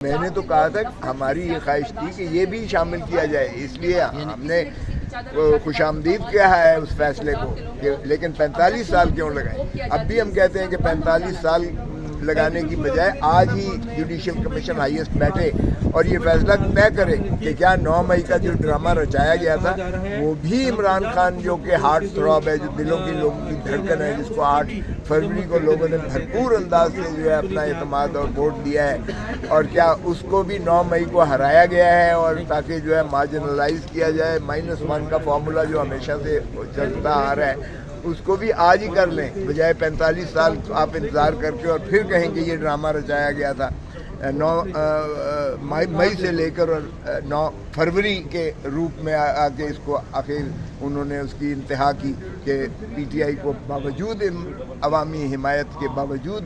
میں نے تو کہا تھا کہ ہماری یہ خواہش تھی کہ یہ بھی شامل کیا جائے، اس لیے ہم نے خوش آمدید کیا ہے اس فیصلے کو، لیکن 45 سال کیوں لگائیں؟ اب بھی ہم کہتے ہیں کہ 45 سال لگانے کی بجائے آج ہی جوڈیشل کمیشن ہائیسٹ بیٹھے اور یہ فیصلہ طے کرے کہ کیا 9 مئی کا جو ڈرامہ رچایا گیا تھا وہ بھی عمران خان جو کہ ہارٹ تھروب ہے، جو دلوں کی لوگوں کی دھڑکن ہے، جس کو 8 فروری کو لوگوں نے بھرپور انداز سے جو ہے اپنا اعتماد اور ووٹ دیا ہے، اور کیا اس کو بھی 9 مئی کو ہرایا گیا ہے، اور تاکہ جو ہے مارجنلائز کیا جائے، -1 کا فارمولا جو ہمیشہ سے چلتا آ رہا ہے اس کو بھی آج ہی کر لیں، بجائے 45 سال آپ انتظار کر کے اور پھر کہیں کہ یہ ڈرامہ رچایا گیا تھا 9 مئی سے لے کر اور 9 فروری کے روپ میں آ کے اس کو آخر انہوں نے اس کی انتہا کی کہ پی ٹی آئی کو باوجود عوامی حمایت کے باوجود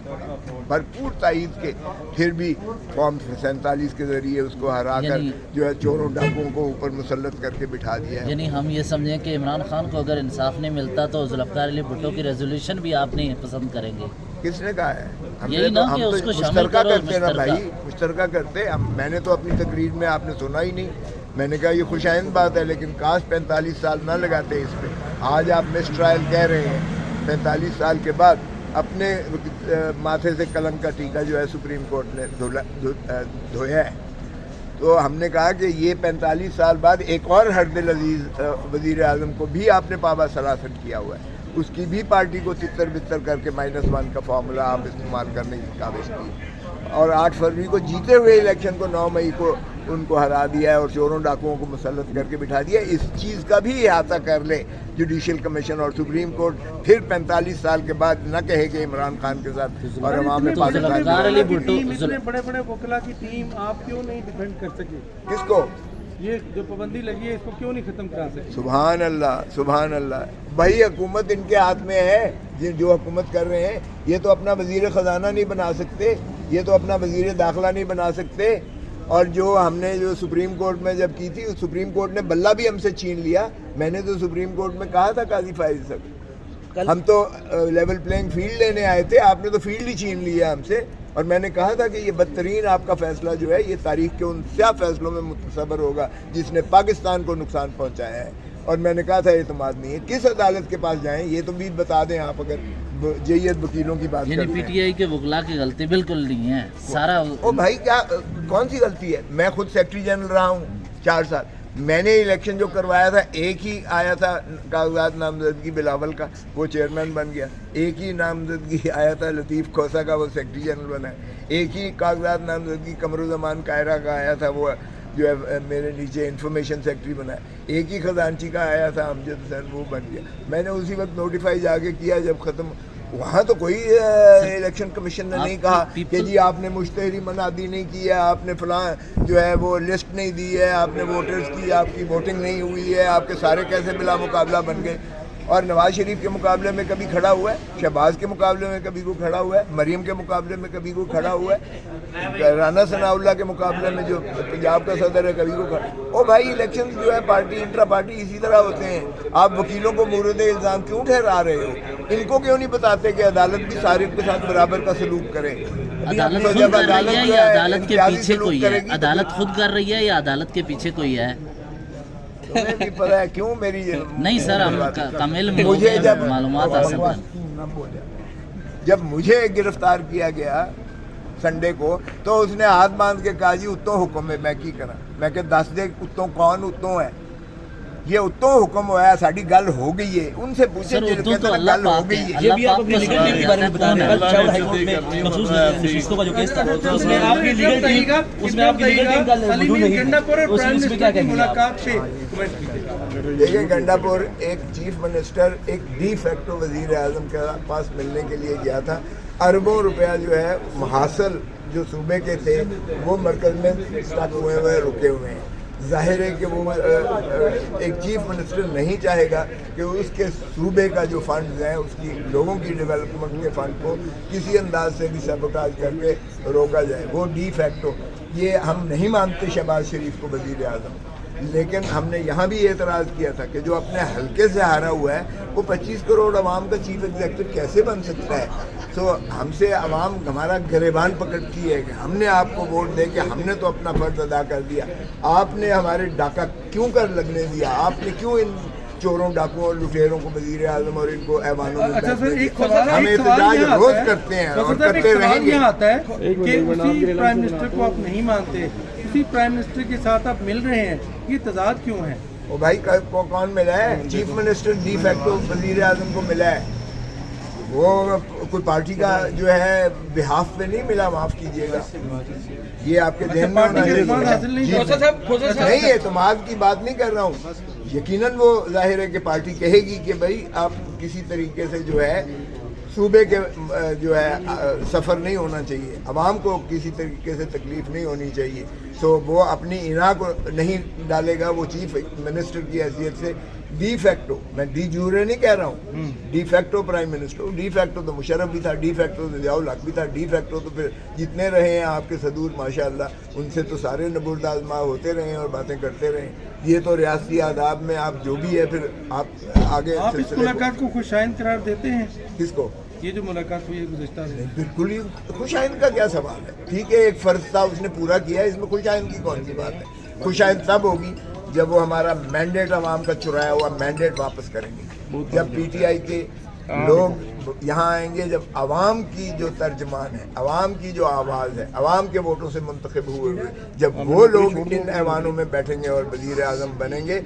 بھرپور تائید کے پھر بھی فارم 47 کے ذریعے اس کو ہرا کر جو ہے چوروں ڈاکوؤں کو اوپر مسلط کر کے بٹھا دیا ہے۔ یعنی ہم یہ سمجھیں کہ عمران خان کو اگر انصاف نہیں ملتا تو ذوالفقار علی بھٹو کی ریزولوشن بھی آپ نہیں پسند کریں گے؟ کس نے کہا ہے؟ ہم تو مشترکہ کرتے نا بھائی، مشترکہ کرتے میں نے تو اپنی تقریر میں آپ نے سنا ہی نہیں، میں نے کہا یہ خوش آئند بات ہے، لیکن کاش 45 سال نہ لگاتے اس پہ۔ آج آپ مس ٹرائل کہہ رہے ہیں، 45 سال کے بعد اپنے ماتھے سے قلم کا ٹیکا جو ہے سپریم کورٹ نے دھویا ہے، تو ہم نے کہا کہ یہ 45 سال بعد ایک اور ہردل عزیز وزیر اعظم کو بھی آپ نے پابا سلاسل کیا ہوا ہے، اس کی بھی پارٹی کو تتر بتر کر کے -1 کا فارمولا آپ استعمال کرنے کی کاوش کی، اور 8 فروری کو جیتے ہوئے الیکشن کو 9 مئی کو ان کو ہرا دیا ہے اور چوروں ڈاکوؤں کو مسلط کر کے بٹھا دیا۔ اس چیز کا بھی احاطہ کر لے جوڈیشل کمیشن اور سپریم کورٹ، پھر 45 سال کے بعد نہ کہے کہ عمران خان کے ساتھ اور عوام اتنے بڑے بڑے وکلا کی ٹیم آپ کیوں نہیں ڈیفینڈ کر سکے؟ کس کو؟ یہ جو پابندی لگی ہے اس کو کیوں نہیں ختم کرا سکے؟ سبحان اللہ، سبحان اللہ، بھائی حکومت ان کے ہاتھ میں ہے، جو حکومت کر رہے ہیں یہ تو اپنا وزیر خزانہ نہیں بنا سکتے، یہ تو اپنا وزیر داخلہ نہیں بنا سکتے، اور جو ہم نے جو سپریم کورٹ میں جب کی تھی سپریم کورٹ نے بلہ بھی ہم سے چھین لیا۔ میں نے تو سپریم کورٹ میں کہا تھا قاضی فائز صاحب، ہم تو لیول پلینگ فیلڈ لینے آئے تھے، آپ نے تو فیلڈ ہی چھین لیا ہم سے، اور میں نے کہا تھا کہ یہ بدترین آپ کا فیصلہ جو ہے یہ تاریخ کے ان سیاہ فیصلوں میں متصور ہوگا جس نے پاکستان کو نقصان پہنچایا ہے، اور میں نے کہا تھا اعتماد نہیں ہے۔ کس عدالت کے پاس جائیں یہ تو بھی بتا دیں آپ، اگر جیت وکیلوں کی بات یعنی پی ٹی آئی کے وکلا کی غلطی بالکل نہیں ہے سارا؟ او بھائی کیا کون سی غلطی ہے؟ میں خود سیکرٹری جنرل رہا ہوں 4 سال، میں نے الیکشن جو کروایا تھا ایک ہی آیا تھا کاغذات نامزدگی بلاول کا، وہ چیئرمین بن گیا، ایک ہی نامزدگی آیا تھا لطیف کھوسا کا، وہ سیکرٹری جنرل بنا ہے، ایک ہی کاغذات نامزدگی قمرالزمان قاہرہ کا آیا تھا، وہ جو ہے میرے نیچے انفارمیشن سیکرٹری بنا ہے، ایک ہی خزانچی کا آیا تھا امجد حسین، وہ بن گیا۔ میں نے اسی وقت نوٹیفائی جا کے کیا جب ختم، وہاں تو کوئی الیکشن کمیشن نے نہیں کہا کہ جی آپ نے مشتہری منادی نہیں کی ہے، آپ نے فلاں جو ہے وہ لسٹ نہیں دی ہے، آپ نے ووٹرز کی آپ کی ووٹنگ نہیں ہوئی ہے، آپ کے سارے کیسے بلا مقابلہ بن گئے۔ اور نواز شریف کے مقابلے میں کبھی کھڑا ہوا ہے؟ شہباز کے مقابلے میں کبھی کوئی کھڑا ہوا ہے؟ مریم کے مقابلے میں کبھی کوئی کھڑا ہوا ہے؟ رانا ثناء اللہ کے مقابلے میں جو پنجاب کا صدر ہے کبھی کوئی کھڑا؟ او بھائی الیکشن جو ہے پارٹی انٹرا پارٹی اسی طرح ہوتے ہیں، آپ وکیلوں کو مورد الزام کیوں ٹھہرا رہے ہو؟ ان کو کیوں نہیں بتاتے کہ عدالت بھی سارق کے ساتھ برابر کا سلوک کرے؟ عدالت خود کر رہی ہے یا عدالت کے پیچھے کوئی ہے؟ عدالت خود کر رہی ہے یا عدالت کے پیچھے کوئی ہے؟ تمہیں بھی پتہ ہے کیوں میری نہیں سر، ہم کامل مجھے جب معلومات حاصل کریں۔ جب مجھے گرفتار کیا گیا سنڈے کو تو اس نے ہاتھ باندھ کے کہا جی اتوں حکم ہے، میں کی کرا؟ میں کہ دس دے اتوں کون اتوں ہے؟ یہ اتوں حکم ہوا ہے، ساڑی گل ہو گئی ہے، ان سے پوچھیں جو کہتے ہیں گل ہو گئی ہے۔ یہ بھی آپ اپنی لیگل ٹیم کے بارے میں بتائیں، کل پشاور ہائی کورٹ میں مخصوص نشستوں کا جو کیس تھا اس میں آپ کی لیگل ٹیم کا وجود نہیں تھی، اس میں کیا کہیں گے؟ دیکھیں گنڈا پور ایک چیف منسٹر ایک ڈی فیکٹو وزیر اعظم کے پاس ملنے کے لیے گیا تھا، اربوں روپیہ جو ہے محاصل جو صوبے کے تھے وہ مرکز میں اسٹک ہوئے ہوئے رکے ہوئے ہیں۔ ظاہر ہے کہ وہ ایک چیف منسٹر نہیں چاہے گا کہ اس کے صوبے کا جو فنڈز ہیں اس کی لوگوں کی ڈیولپمنٹ کے فنڈ کو کسی انداز سے بھی سیبوٹاج کر کے روکا جائے۔ وہ ڈی فیکٹو، یہ ہم نہیں مانتے شہباز شریف کو وزیر اعظم، لیکن ہم نے یہاں بھی اعتراض کیا تھا کہ جو اپنے حلقے سے ہارا ہوا ہے وہ 25 کروڑ عوام کا چیف ایگزیکٹو کیسے بن سکتا ہے؟ تو ہم سے عوام ہمارا گریبان پکڑتی ہے کہ ہم نے آپ کو ووٹ دے کے ہم نے تو اپنا فرض ادا کر دیا، آپ نے ہمارے ڈاکہ کیوں کر لگنے دیا؟ آپ نے کیوں ان چوروں ڈاکوں اور لٹیروں کو وزیر اعظم اور ان کو ایوانوں میں اچھا سر، بیٹھنے ایک دیا؟ ہم احتجاج روز کرتے ہیں اور کرتے رہیں گے۔ آتا ہے کہ اسی پرائم منسٹر کو آپ نہیں مانتے، اسی پرائم منسٹر کے ساتھ آپ مل رہے ہیں، یہ تضاد کیوں ہے؟ وہ بھائی کون ملا ہے؟ چیف منسٹر ڈی فیکٹو وزیر اعظم کو ملا ہے، وہ کوئی پارٹی کا جو ہے بحاف پہ نہیں ملا، معاف کیجیے گا، یہ آپ کے ذہن میں ہونا چاہیے۔ نہیں، اعتماد کی بات نہیں کر رہا ہوں، یقیناً وہ ظاہر ہے کہ پارٹی کہے گی کہ بھائی آپ کسی طریقے سے جو ہے صوبے کے جو ہے سفر نہیں ہونا چاہیے، عوام کو کسی طریقے سے تکلیف نہیں ہونی چاہیے، تو وہ اپنی انا کو نہیں ڈالے گا، وہ چیف منسٹر کی حیثیت سے ڈی فیکٹو، میں ڈی جیورے نہیں کہہ رہا ہوں، de facto prime minister, de facto تو مشرف بھی تھا، ڈی فیکٹو تو ضیاء الحق بھی تھا، ڈی فیکٹو تو پھر جتنے رہے ہیں آپ کے صدور ماشاءاللہ ان سے تو سارے نبرد آزما ہوتے رہے ہیں اور باتیں کرتے رہے ہیں، یہ تو ریاستی آداب میں آپ جو بھی ہے پھر آپ آگے آپ اس ملاقات کو خوش آئند قرار دیتے ہیں؟ کس کو؟ یہ جو ملاقات ہوئی ہے گزشتہ دن، بالکل ہی خوش آئند کا کیا سوال ہے؟ ٹھیک ہے، ایک فرض تھا اس نے پورا کیا ہے، اس میں خوش آئند کی کون سی بات ہے؟ خوش آئند تب ہوگی جب وہ ہمارا مینڈیٹ عوام کا چرایا ہوا مینڈیٹ واپس کریں گے، جب پی ٹی آئی کے لوگ یہاں آئیں گے، جب عوام کی جو ترجمان ہے، عوام کی جو آواز ہے، عوام کے ووٹوں سے منتخب ہوئے جب وہ لوگ ان ایوانوں میں بیٹھیں گے اور وزیر اعظم بنیں گے،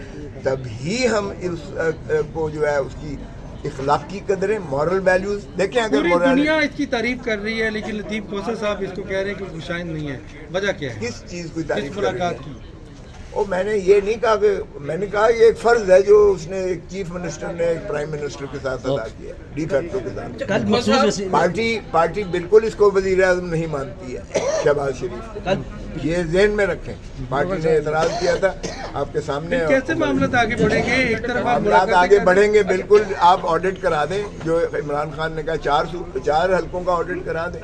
تب ہی ہم اس کو جو ہے اس کی اخلاقی قدریں، مورل ویلیوز دیکھیں۔ اگر پوری دنیا اس کی تعریف کر رہی ہے لیکن لطیف کوثر صاحب اس کو کہہ رہے ہیں کہ خوش آئند نہیں ہے، وجہ کیا ہے کس چیز کی تعریف اس کر رہی ملاقات ہے؟ کی؟ اور میں نے یہ نہیں کہا کہ میں نے کہا یہ ایک فرض ہے جو اس نے ایک چیف منسٹر نے ایک پرائم منسٹر کے ساتھ ادا کیا، ڈی فیکٹو کے ساتھ۔ پارٹی بالکل اس کو وزیر اعظم نہیں مانتی ہے شہباز شریف، یہ ذہن میں رکھیں، پارٹی نے اعتراض کیا تھا آپ کے سامنے۔ کیسے معاملات آگے بڑھیں گے؟ ایک طرف معاملات آگے بڑھیں گے، بالکل آپ آڈٹ کرا دیں، جو عمران خان نے کہا 4 حلقوں کا آڈٹ کرا دیں۔